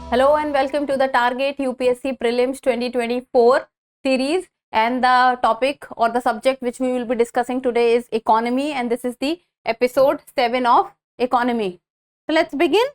Hello and welcome to the Target UPSC Prelims 2024 series, and the topic or the subject which we will be discussing today is economy, and this is the episode 7 of economy. So let's begin.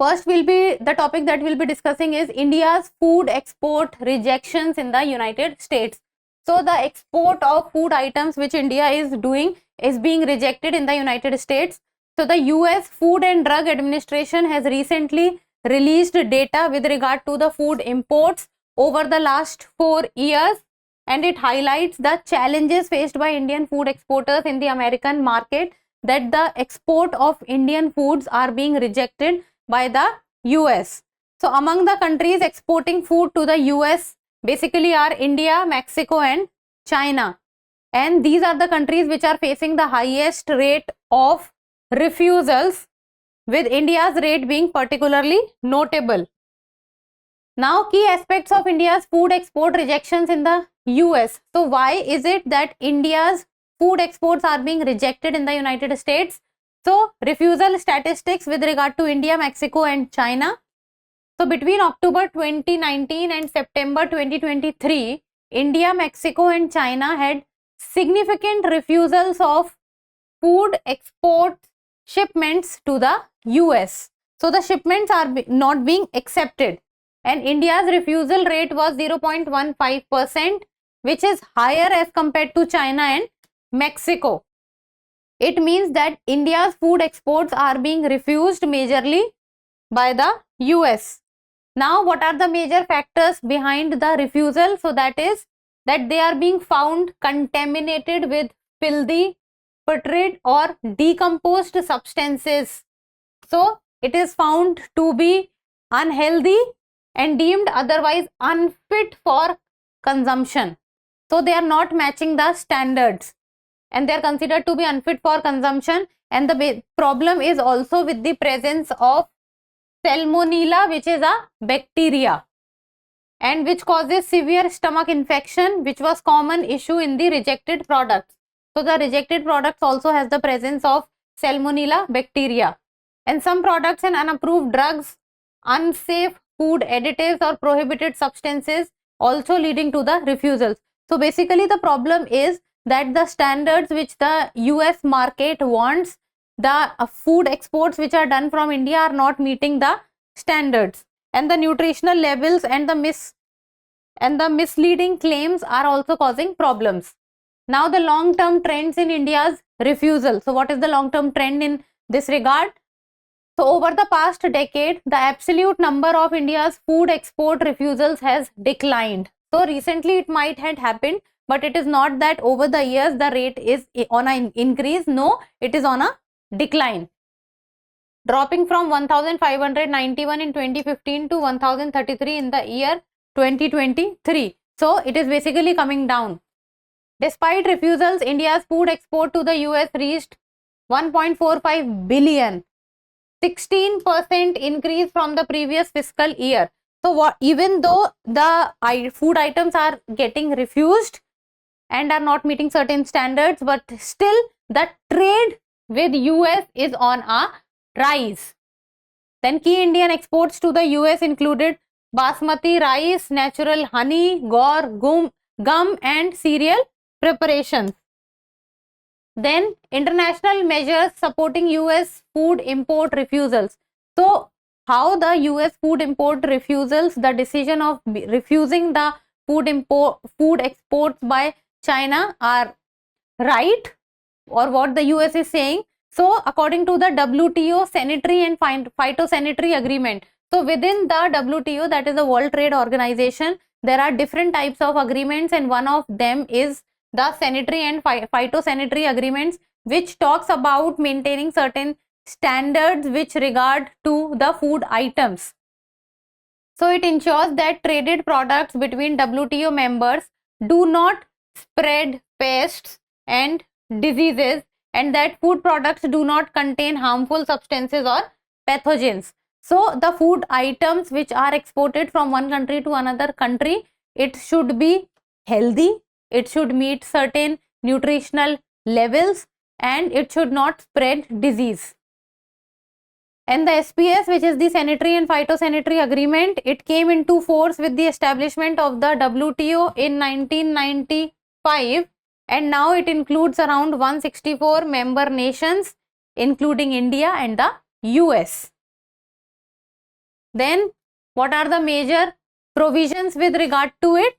First the topic that we'll be discussing is India's food export rejections in the United States. So the export of food items which India is doing is being rejected in the United States. So the US Food and Drug Administration has recently released data with regard to the food imports over the last 4 years, and it highlights the challenges faced by Indian food exporters in the American market, that the export of Indian foods are being rejected by the US. So among the countries exporting food to the US basically are India, Mexico and China, and these are the countries which are facing the highest rate of refusals, with India's rate being particularly notable. Now, key aspects of India's food export rejections in the US. So why is it that India's food exports are being rejected in the United States? So refusal statistics with regard to India, Mexico and China. So between October 2019 and September 2023, India, Mexico and China had significant refusals of food export shipments to the US. So the shipments are not being accepted, and India's refusal rate was 0.15%, which is higher as compared to China and Mexico. It means that India's food exports are being refused majorly by the US. Now, what are the major factors behind the refusal? So that is that they are being found contaminated with filthy, putrid or decomposed substances. So it is found to be unhealthy and deemed otherwise unfit for consumption. So they are not matching the standards and they are considered to be unfit for consumption. And the problem is also with the presence of Salmonella, which is a bacteria and which causes severe stomach infection, which was common issue in the rejected products. So the rejected products also has the presence of Salmonella bacteria, and some products and unapproved drugs, unsafe food additives or prohibited substances also leading to the refusals. So basically the problem is that the standards which the US market wants, the food exports which are done from India are not meeting the standards, and the nutritional levels and the misleading claims are also causing problems. Now the long-term trends in India's refusal. So what is the long-term trend in this regard? So over the past decade, the absolute number of India's food export refusals has declined. So recently it might have happened, but it is not that over the years the rate is on an increase. No, it is on a decline, dropping from 1591 in 2015 to 1033 in the year 2023. So it is basically coming down. Despite refusals, India's food export to the US reached 1.45 billion, 16% increase from the previous fiscal year. So even though the food items are getting refused and are not meeting certain standards, but still the trade with US is on a rise. Then key Indian exports to the US included basmati rice, natural honey, gum and cereal preparations. Then international measures supporting US food import refusals. So how the US food import refusals, the decision of refusing the food exports by China are right, or what the US is saying. So according to the WTO sanitary and phytosanitary agreement, so within the WTO, that is the World Trade Organization, there are different types of agreements, and one of them is the sanitary and phytosanitary agreements, which talks about maintaining certain standards which regard to the food items. So it ensures that traded products between WTO members do not spread pests and diseases, and that food products do not contain harmful substances or pathogens. So the food items which are exported from one country to another country, it should be healthy, it should meet certain nutritional levels, and it should not spread disease. And the SPS, which is the Sanitary and Phytosanitary Agreement, it came into force with the establishment of the WTO in 1995, and now it includes around 164 member nations, including India and the US. Then, what are the major provisions with regard to it?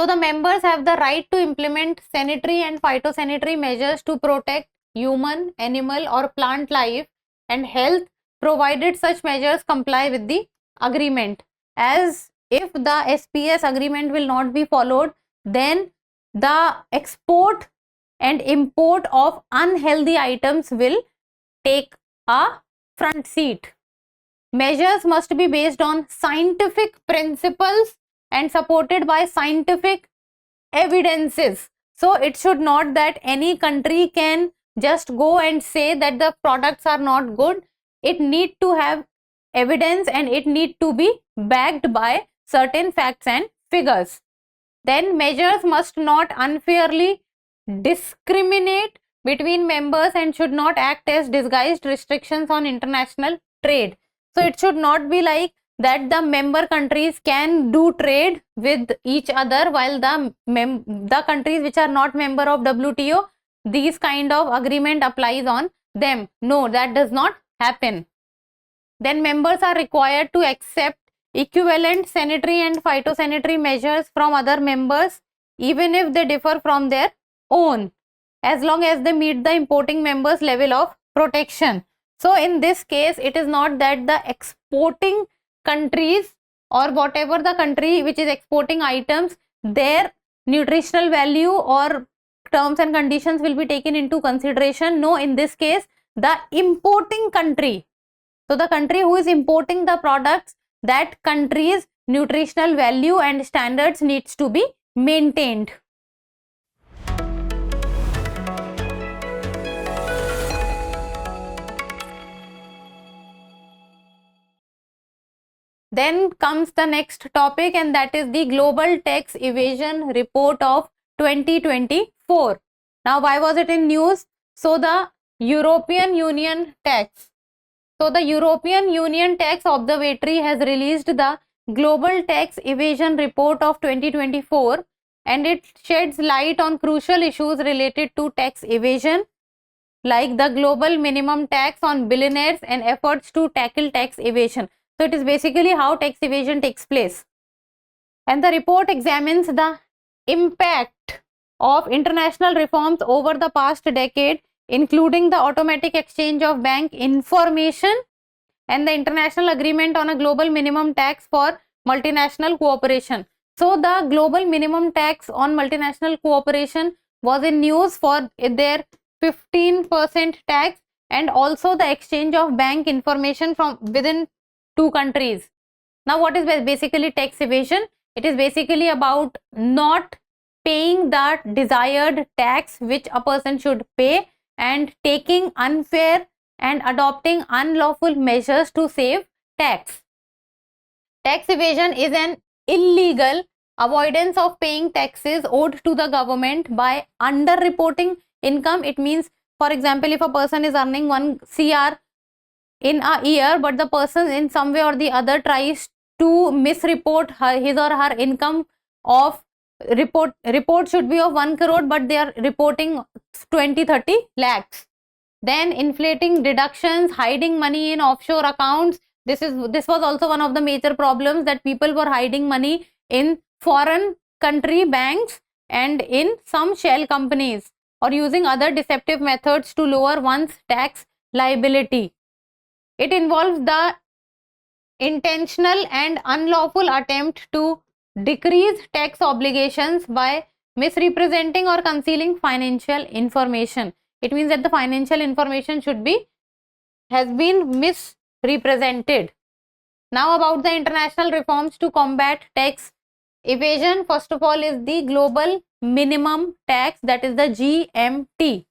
So, the members have the right to implement sanitary and phytosanitary measures to protect human, animal or plant life and health, provided such measures comply with the agreement. As if the SPS agreement will not be followed, then the export and import of unhealthy items will take a front seat. Measures must be based on scientific principles and supported by scientific evidences. So it should not that any country can just go and say that the products are not good. It need to have evidence and it need to be backed by certain facts and figures. Then measures must not unfairly discriminate between members and should not act as disguised restrictions on international trade. So it should not be like that the member countries can do trade with each other while the countries which are not member of WTO, these kind of agreement applies on them. No, that does not happen. Then members are required to accept equivalent sanitary and phytosanitary measures from other members even if they differ from their own, as long as they meet the importing members level of protection. So in this case, it is not that the exporting countries or whatever the country which is exporting items, their nutritional value or terms and conditions will be taken into consideration. No, in this case, the importing country, so the country who is importing the products, that country's nutritional value and standards needs to be maintained. Then comes the next topic, and that is the Global Tax Evasion Report of 2024. Now, why was it in news? So, the European Union Tax. So, the European Union Tax Observatory has released the Global Tax Evasion Report of 2024, and it sheds light on crucial issues related to tax evasion, like the global minimum tax on billionaires and efforts to tackle tax evasion. So it is basically how tax evasion takes place. And the report examines the impact of international reforms over the past decade, including the automatic exchange of bank information and the international agreement on a global minimum tax for multinational cooperation. So the global minimum tax on multinational cooperation was in news for their 15% tax and also the exchange of bank information from within two countries. Now, what is basically tax evasion? It is basically about not paying that desired tax which a person should pay and taking unfair and adopting unlawful measures to save tax. Tax evasion is an illegal avoidance of paying taxes owed to the government by underreporting income. It means, for example, if a person is earning 1 crore in a year, but the person in some way or the other tries to misreport his or her income of report should be of 1 crore, but they are reporting 20-30 lakhs. Then inflating deductions, hiding money in offshore accounts. This was also one of the major problems, that people were hiding money in foreign country banks and in some shell companies, or using other deceptive methods to lower one's tax liability. It involves the intentional and unlawful attempt to decrease tax obligations by misrepresenting or concealing financial information. It means that the financial information has been misrepresented. Now, about the international reforms to combat tax evasion, first of all is the global minimum tax, that is the GMT.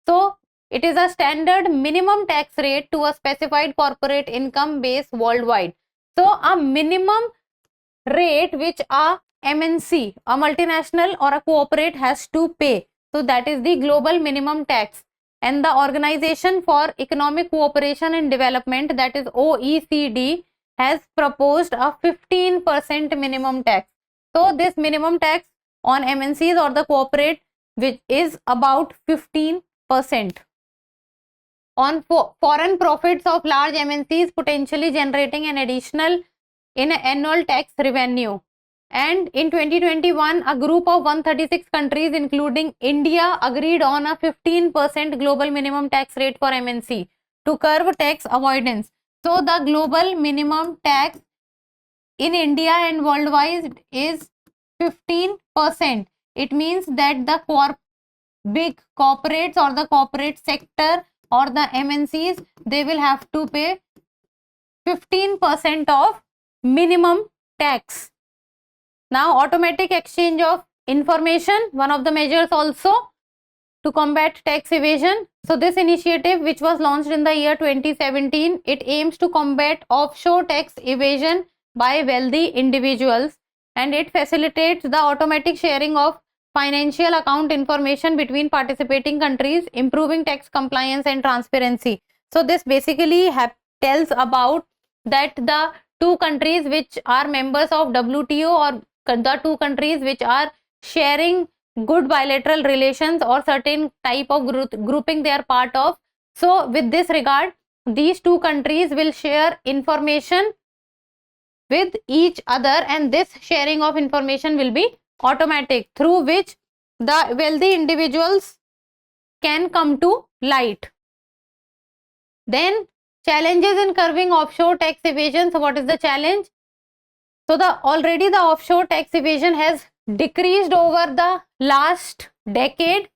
So it is a standard minimum tax rate to a specified corporate income base worldwide. So a minimum rate which a MNC, a multinational or a corporate has to pay. So that is the global minimum tax. and the Organization for Economic Cooperation and Development, that is OECD, has proposed a 15% minimum tax. So this minimum tax on MNCs or the corporate, which is about 15% on foreign profits of large MNCs, potentially generating an additional annual tax revenue. And in 2021, a group of 136 countries, including India, agreed on a 15% global minimum tax rate for MNC to curb tax avoidance. So the global minimum tax in India and worldwide is 15%. It means that the big corporates or the corporate sector or the MNCs, they will have to pay 15% of minimum tax. Now, automatic exchange of information, one of the measures also to combat tax evasion. So this initiative, which was launched in the year 2017, it aims to combat offshore tax evasion by wealthy individuals, and it facilitates the automatic sharing of financial account information between participating countries, improving tax compliance and transparency. So this basically tells about that the two countries which are members of WTO, or the two countries which are sharing good bilateral relations or certain type of grouping they are part of. So with this regard, these two countries will share information with each other, and this sharing of information will be automatic, through which the wealthy individuals can come to light. Then challenges in curbing offshore tax evasion. So what is the challenge? So already the offshore tax evasion has decreased over the last decade.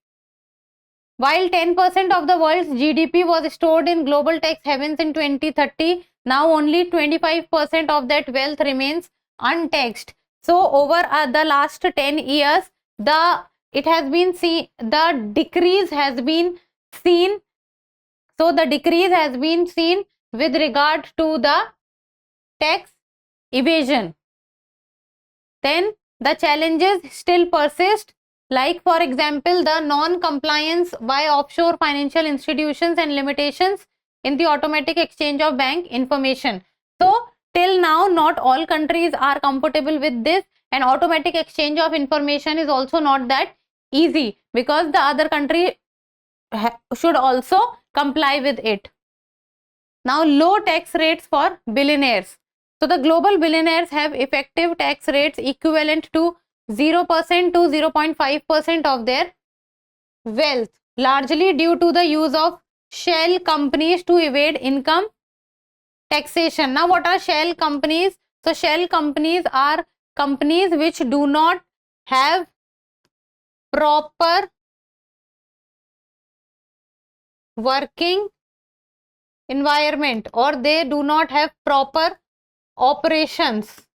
While 10% of the world's GDP was stored in global tax havens in 2030, now only 25% of that wealth remains untaxed. So over the last 10 years, the decrease has been seen. So the decrease has been seen with regard to the tax evasion. Then the challenges still persist, like for example the non-compliance by offshore financial institutions and limitations in the automatic exchange of bank information. So till now not all countries are comfortable with this, and automatic exchange of information is also not that easy, because the other country should also comply with it. Now, low tax rates for billionaires. So the global billionaires have effective tax rates equivalent to 0% to 0.5% of their wealth, largely due to the use of shell companies to evade income taxation. Now, what are shell companies? So shell companies are companies which do not have proper working environment, or they do not have proper operations.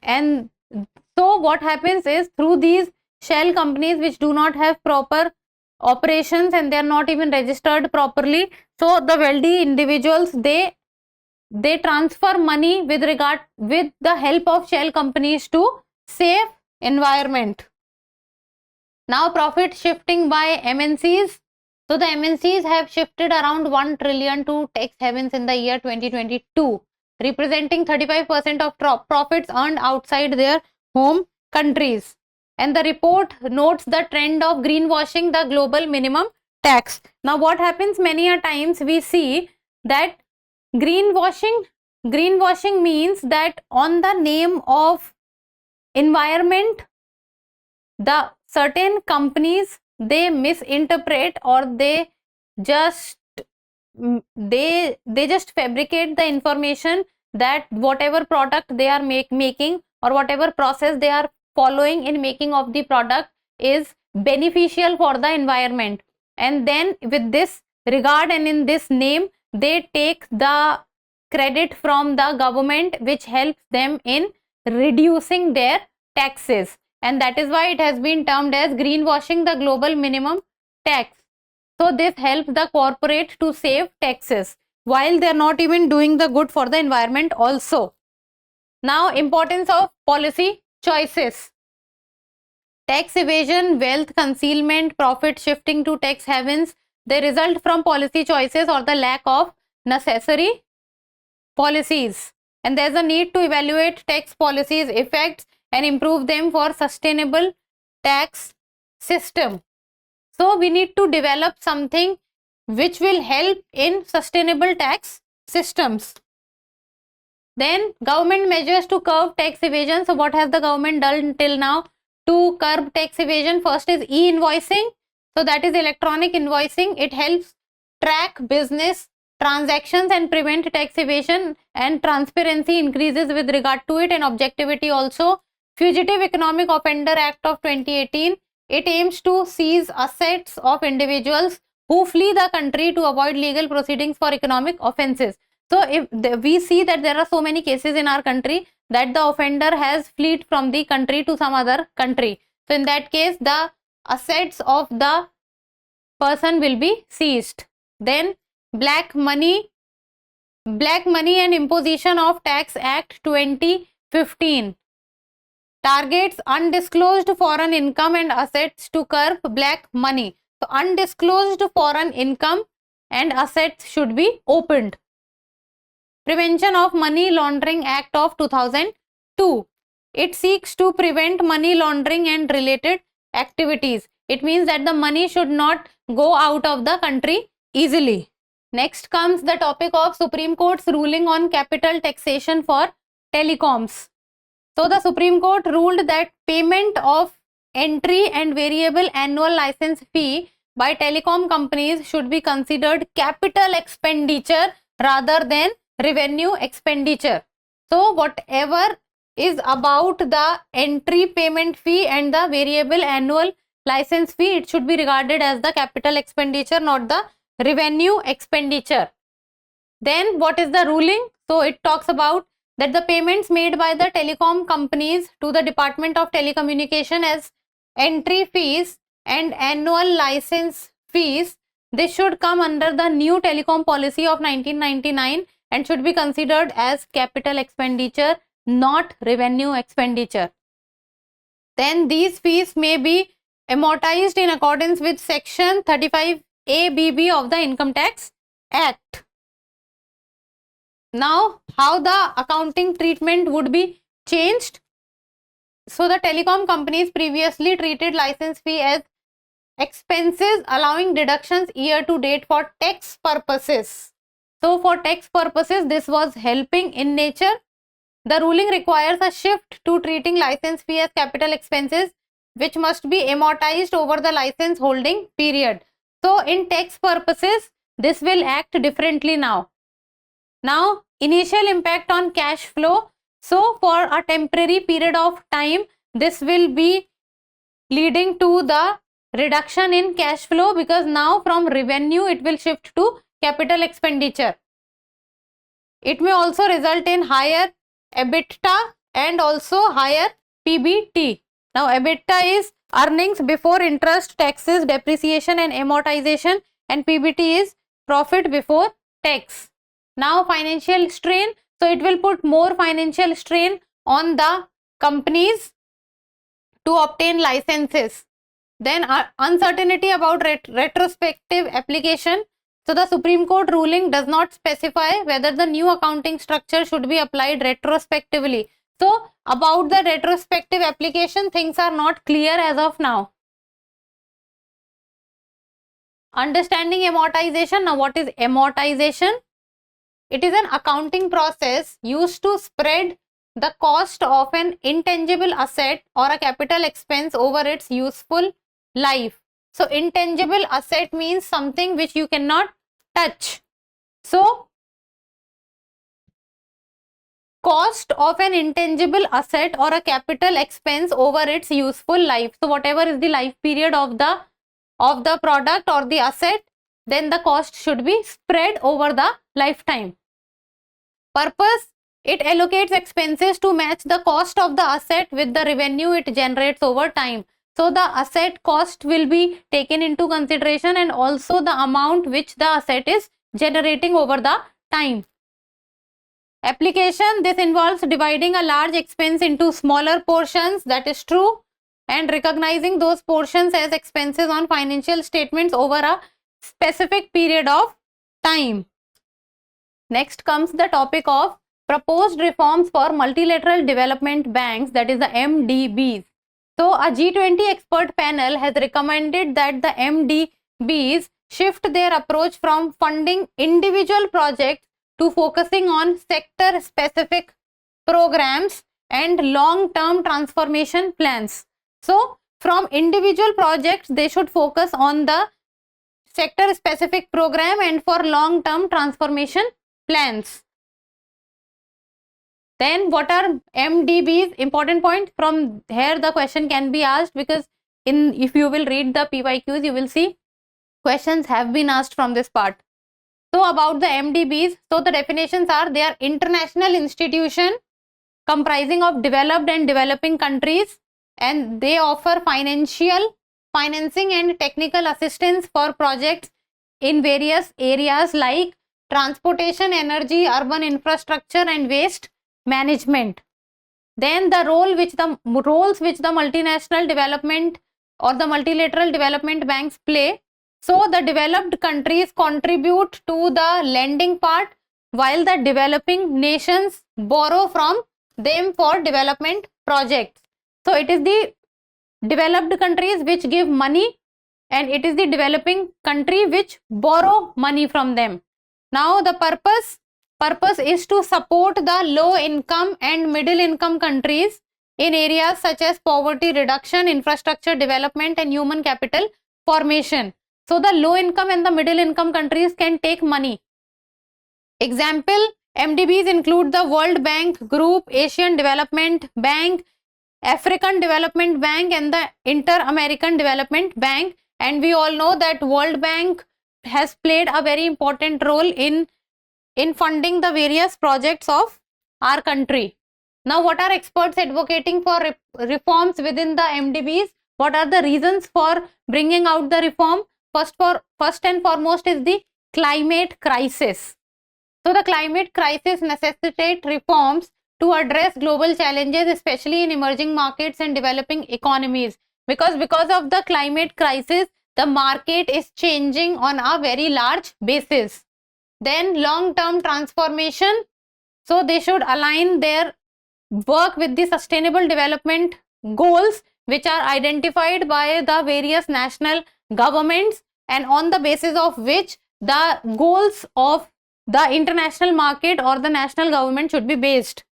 And so what happens is, through these shell companies which do not have proper operations and they are not even registered properly, so the wealthy individuals, they transfer money with the help of shell companies to safe environment. Now, profit shifting by MNCs. So the MNCs have shifted around 1 trillion to tax havens in the year 2022, representing 35% of profits earned outside their home countries. And the report notes the trend of greenwashing the global minimum tax. Now, what happens many a times, we see that greenwashing means that on the name of environment, the certain companies, they misinterpret, or they just fabricate the information that whatever product they are making, or whatever process they are following in making of the product is beneficial for the environment. And then with this regard and in this name, they take the credit from the government, which helps them in reducing their taxes. And that is why it has been termed as greenwashing the global minimum tax. So this helps the corporate to save taxes while they are not even doing the good for the environment also. Now, importance of policy choices. Tax evasion, wealth concealment, profit shifting to tax havens, they result from policy choices or the lack of necessary policies. And there's a need to evaluate tax policies' effects and improve them for sustainable tax system. So we need to develop something which will help in sustainable tax systems. Then government measures to curb tax evasion. So what has the government done till now to curb tax evasion? First is e-invoicing. So that is electronic invoicing. It helps track business transactions and prevent tax evasion, and transparency increases with regard to it, and objectivity also. Fugitive Economic Offender Act of 2018, it aims to seize assets of individuals who flee the country to avoid legal proceedings for economic offences. So if we see that there are so many cases in our country that the offender has fled from the country to some other country. So in that case, the assets of the person will be seized. Then Black Money and Imposition of Tax Act 2015 targets undisclosed foreign income and assets to curb black money. So undisclosed foreign income and assets should be opened. Prevention of Money Laundering Act of 2002. It seeks to prevent money laundering and related activities. It means that the money should not go out of the country easily. Next comes the topic of Supreme Court's ruling on capital taxation for telecoms. So the Supreme Court ruled that payment of entry and variable annual license fee by telecom companies should be considered capital expenditure rather than revenue expenditure. So whatever is about the entry payment fee and the variable annual license fee, it should be regarded as the capital expenditure, not the revenue expenditure. Then what is the ruling? So it talks about that the payments made by the telecom companies to the Department of Telecommunication as entry fees and annual license fees, they should come under the new telecom policy of 1999 and should be considered as capital expenditure, not revenue expenditure. Then these fees may be amortized in accordance with section 35A(bb) of the Income Tax Act. Now, how the accounting treatment would be changed? So the telecom companies previously treated license fee as expenses, allowing deductions year to date for tax purposes. So for tax purposes, this was helping in nature. The ruling requires a shift to treating license fee as capital expenses, which must be amortized over the license holding period. So in tax purposes, this will act differently now. Now, initial impact on cash flow. So for a temporary period of time, this will be leading to the reduction in cash flow, because now from revenue it will shift to capital expenditure. It may also result in higher EBITDA and also higher PBT. Now EBITDA is earnings before interest, taxes, depreciation and amortization, and PBT is profit before tax. Now financial strain. So it will put more financial strain on the companies to obtain licenses. Then uncertainty about retrospective application. So the Supreme Court ruling does not specify whether the new accounting structure should be applied retrospectively. So about the retrospective application, things are not clear as of now. Understanding amortization. Now what is amortization? It is an accounting process used to spread the cost of an intangible asset or a capital expense over its useful life. So intangible asset means something which you cannot touch. So cost of an intangible asset or a capital expense over its useful life. So whatever is the life period of the product or the asset, then the cost should be spread over the lifetime. Purpose: it allocates expenses to match the cost of the asset with the revenue it generates over time. So the asset cost will be taken into consideration, and also the amount which the asset is generating over the time. Application: this involves dividing a large expense into smaller portions. That is true. and recognizing those portions as expenses on financial statements over a specific period of time. Next comes the topic of proposed reforms for multilateral development banks, that is the MDBs. So a G20 expert panel has recommended that the MDBs shift their approach from funding individual projects to focusing on sector specific programs and long-term transformation plans. So from individual projects, they should focus on the sector specific program and for long-term transformation plans. Then what are MDBs? Important point, from here the question can be asked, because if you will read the PYQs, you will see questions have been asked from this part. So about the MDBs, so the definitions are, they are international institution comprising of developed and developing countries, and they offer financing and technical assistance for projects in various areas like transportation, energy, urban infrastructure and waste management. Then the roles which the multinational development or the multilateral development banks play. So the developed countries contribute to the lending part, while the developing nations borrow from them for development projects. So it is the developed countries which give money, and it is the developing country which borrow money from them. Now the purpose is to support the low income and middle income countries in areas such as poverty reduction, infrastructure development and human capital formation. So the low income and the middle income countries can take money. Example, MDBs include the World Bank Group, Asian Development Bank, African Development Bank and the Inter-American Development Bank. And we all know that World Bank has played a very important role in funding the various projects of our country. Now, what are experts advocating for reforms within the MDBs? What are the reasons for bringing out the reform? First and foremost is the climate crisis. So the climate crisis necessitates reforms to address global challenges, especially in emerging markets and developing economies. Because of the climate crisis, the market is changing on a very large basis. Then long-term transformation. So they should align their work with the sustainable development goals which are identified by the various national governments, and on the basis of which the goals of the international market or the national government should be based.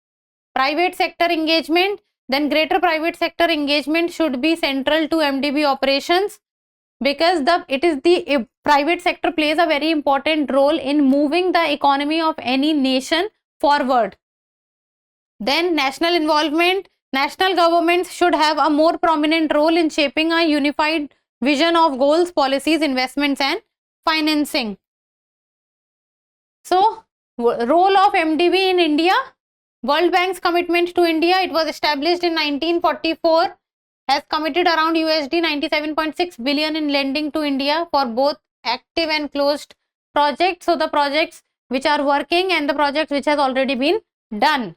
Private sector engagement, then greater private sector engagement should be central to MDB operations, because the private sector plays a very important role in moving the economy of any nation forward. Then national involvement. National governments should have a more prominent role in shaping a unified vision of goals, policies, investments and financing. So, role of MDB in India. World Bank's commitment to India, it was established in 1944, has committed around USD 97.6 billion in lending to India for both active and closed projects. So the projects which are working and the projects which has already been done.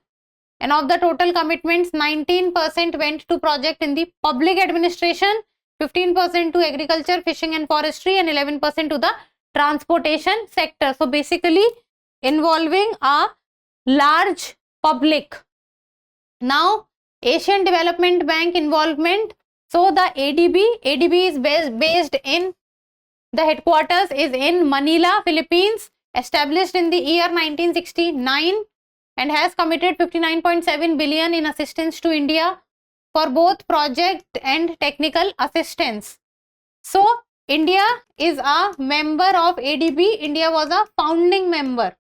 And of the total commitments, 19% went to project in the public administration, 15% to agriculture, fishing and forestry, and 11% to the transportation sector. So basically involving a large public. Now Asian Development Bank involvement. So the ADB is based in, the headquarters is in Manila, Philippines, established in the year 1969 and has committed 59.7 billion in assistance to India for both project and technical assistance. So India is a member of ADB. India was a founding member.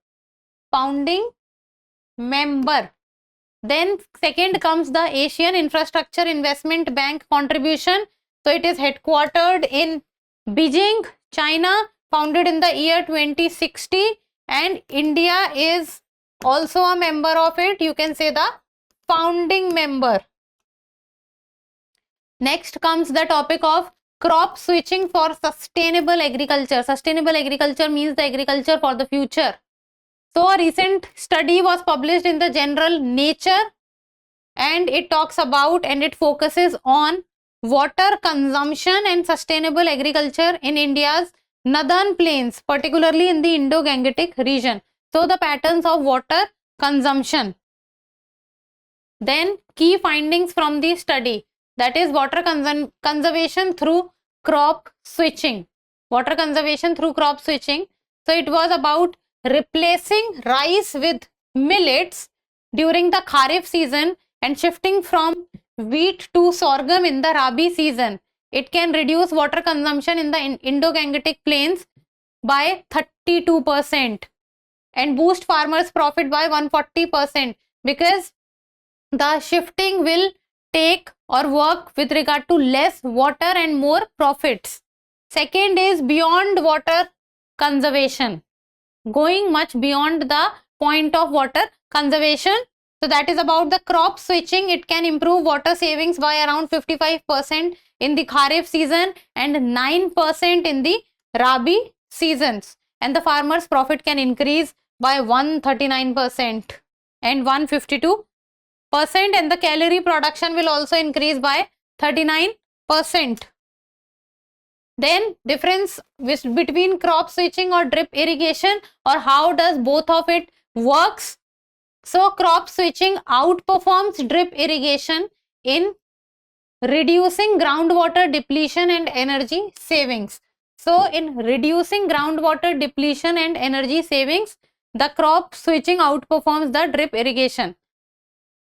Then second comes the Asian Infrastructure Investment Bank contribution. So it is headquartered in Beijing, China, founded in the year 2060, and India is also a member of it. You can say the founding member. Next comes the topic of crop switching for sustainable agriculture. Sustainable agriculture means the agriculture for the future. So a recent study was published in the journal Nature, and it talks about and it focuses on water consumption and sustainable agriculture in India's northern plains, particularly in the Indo-Gangetic region. So the patterns of water consumption. Then key findings from the study, that is water conservation through crop switching. Water conservation through crop switching. So it was about replacing rice with millets during the Kharif season and shifting from wheat to sorghum in the Rabi season. It can reduce water consumption in the Indo-Gangetic plains by 32% and boost farmers' profit by 140% because the shifting will take or work with regard to less water and more profits. Second is beyond water conservation, going much beyond the point of water conservation. So that is about the crop switching. It can improve water savings by around 55% in the Kharif season and 9% in the Rabi seasons. And the farmer's profit can increase by 139% and 152%, and the calorie production will also increase by 39%. Then difference between crop switching or drip irrigation, or how does both of it works. So crop switching outperforms drip irrigation in reducing groundwater depletion and energy savings. So in reducing groundwater depletion and energy savings, the crop switching outperforms the drip irrigation.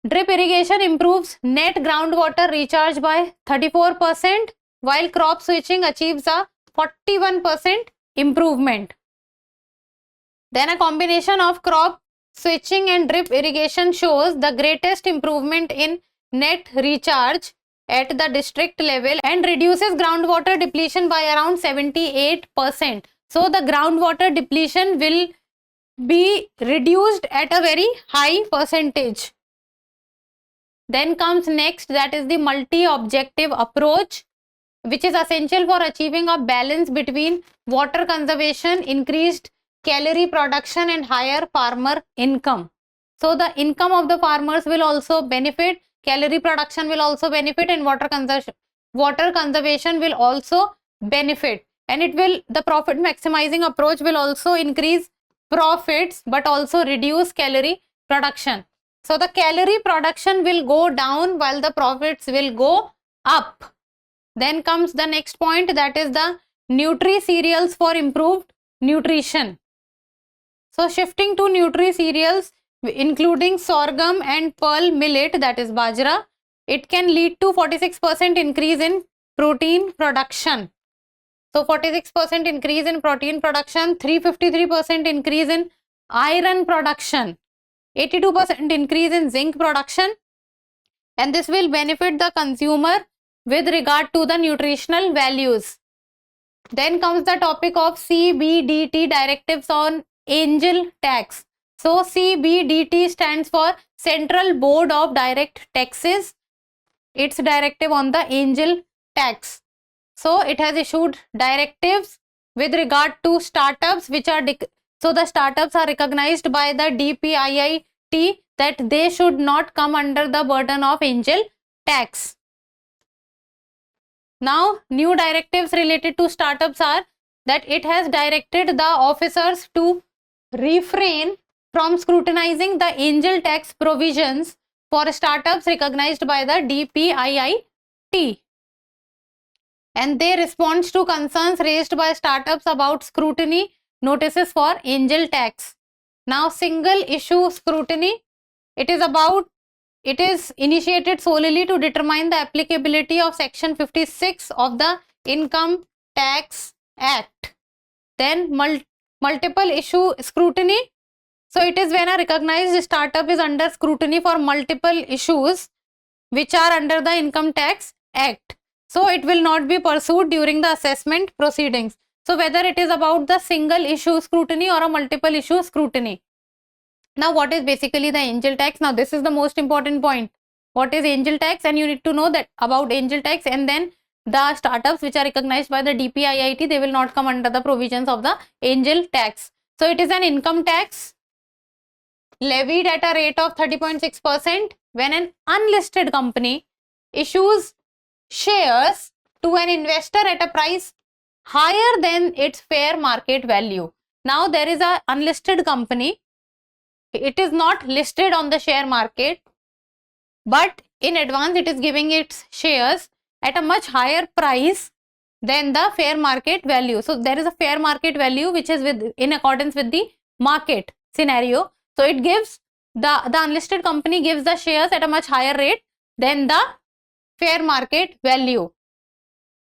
Drip irrigation improves net groundwater recharge by 34%, while crop switching achieves a 41% improvement. Then a combination of crop switching and drip irrigation shows the greatest improvement in net recharge at the district level and reduces groundwater depletion by around 78%. So the groundwater depletion will be reduced at a very high percentage. Then comes next, that is the multi-objective approach, which is essential for achieving a balance between water conservation, increased calorie production and higher farmer income. So the income of the farmers will also benefit, calorie production will also benefit, and water conservation will also benefit. And it will, the profit maximizing approach will also increase profits but also reduce calorie production. So the calorie production will go down while the profits will go up. Then comes the next point, that is the nutri-cereals for improved nutrition. So shifting to nutri-cereals including sorghum and pearl millet, that is bajra, it can lead to 46% increase in protein production. So 46% increase in protein production, 353% increase in iron production, 82% increase in zinc production, and this will benefit the consumer with regard to the nutritional values. Then comes the topic of CBDT directives on angel tax. So CBDT stands for Central Board of Direct Taxes. Its directive on the angel tax. So it has issued directives with regard to startups which are so the startups are recognized by the DPIIT that they should not come under the burden of angel tax. Now new directives related to startups are that it has directed the officers to refrain from scrutinizing the angel tax provisions for startups recognized by the DPIIT. And they respond to concerns raised by startups about scrutiny notices for angel tax. Now single issue scrutiny, it is initiated solely to determine the applicability of section 56 of the Income Tax Act. Then multiple issue scrutiny, so it is when a recognized startup is under scrutiny for multiple issues which are under the Income Tax Act. So it will not be pursued during the assessment proceedings. So whether it is about the single issue scrutiny or a multiple issue scrutiny. Now what is basically the angel tax? Now this is the most important point. What is angel tax? And you need to know that about angel tax, and then the startups which are recognized by the DPIIT, they will not come under the provisions of the angel tax. So it is an income tax levied at a rate of 30.6% when an unlisted company issues shares to an investor at a price higher than its fair market value. Now there is a unlisted company. It is not listed on the share market, but in advance it is giving its shares at a much higher price than the fair market value. So there is a fair market value which is in accordance with the market scenario. So it gives the unlisted company gives the shares at a much higher rate than the fair market value.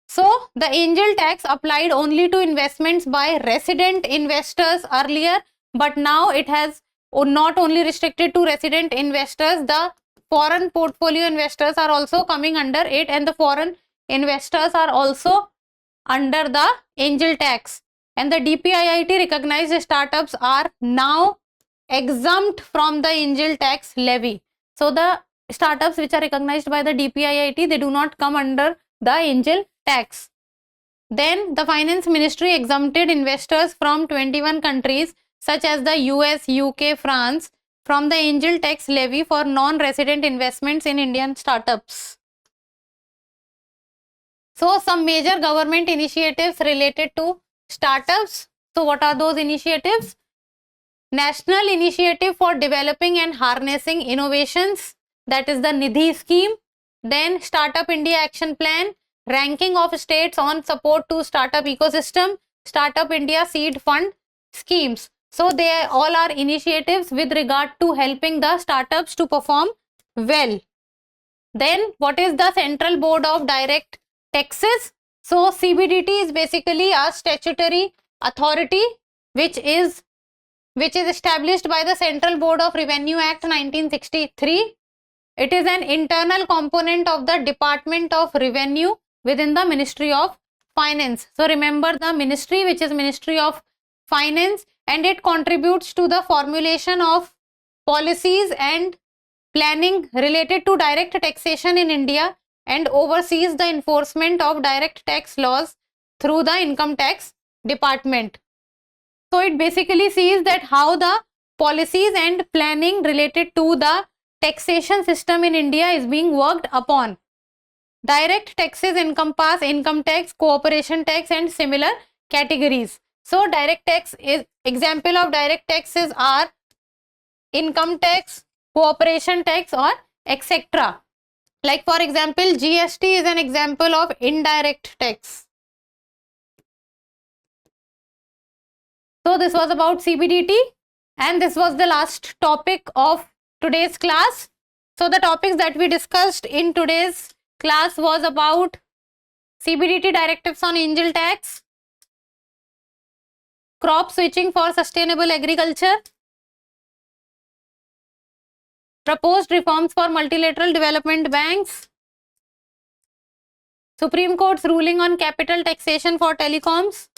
So the angel tax applied only to investments by resident investors earlier, but now it has not only restricted to resident investors, the foreign portfolio investors are also coming under it, and the foreign investors are also under the angel tax. And the DPIIT recognized startups are now exempt from the angel tax levy. So the startups which are recognized by the DPIIT, they do not come under the angel tax. Then the finance ministry exempted investors from 21 countries such as the US, UK, France from the angel tax levy for non-resident investments in Indian startups. So some major government initiatives related to startups. So what are those initiatives? National Initiative for Developing and Harnessing Innovations, that is the Nidhi scheme. Then Startup India Action Plan, ranking of states on support to startup ecosystem, Startup India Seed Fund schemes. So they all are initiatives with regard to helping the startups to perform well. Then what is the Central Board of Direct Taxes? So CBDT is basically a statutory authority which is established by the Central Board of Revenue Act 1963. It is an internal component of the Department of Revenue within the Ministry of Finance. So remember the ministry, which is Ministry of Finance, and it contributes to the formulation of policies and planning related to direct taxation in India and oversees the enforcement of direct tax laws through the Income Tax Department. So it basically sees that how the policies and planning related to the taxation system in India is being worked upon. Direct taxes encompass income tax, corporation tax and similar categories. So direct tax is example of direct taxes are income tax, corporation tax or etc. Like for example, GST is an example of indirect tax. So this was about CBDT and this was the last topic of today's class. So the topics that we discussed in today's class was about CBDT directives on angel tax, crop switching for sustainable agriculture, proposed reforms for multilateral development banks, Supreme Court's ruling on capital taxation for telecoms,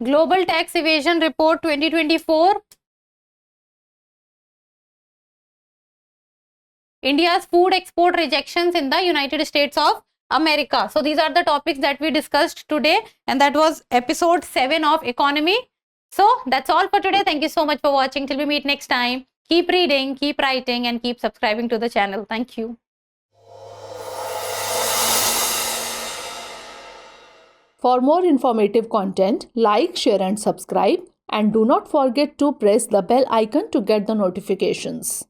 Global Tax Evasion Report 2024, India's food export rejections in the United States of America. So these are the topics that we discussed today, and that was episode 7 of Economy. So that's all for today. Thank you so much for watching. Till we meet next time. Keep reading, keep writing and keep subscribing to the channel. Thank you. For more informative content, like, share and subscribe, and do not forget to press the bell icon to get the notifications.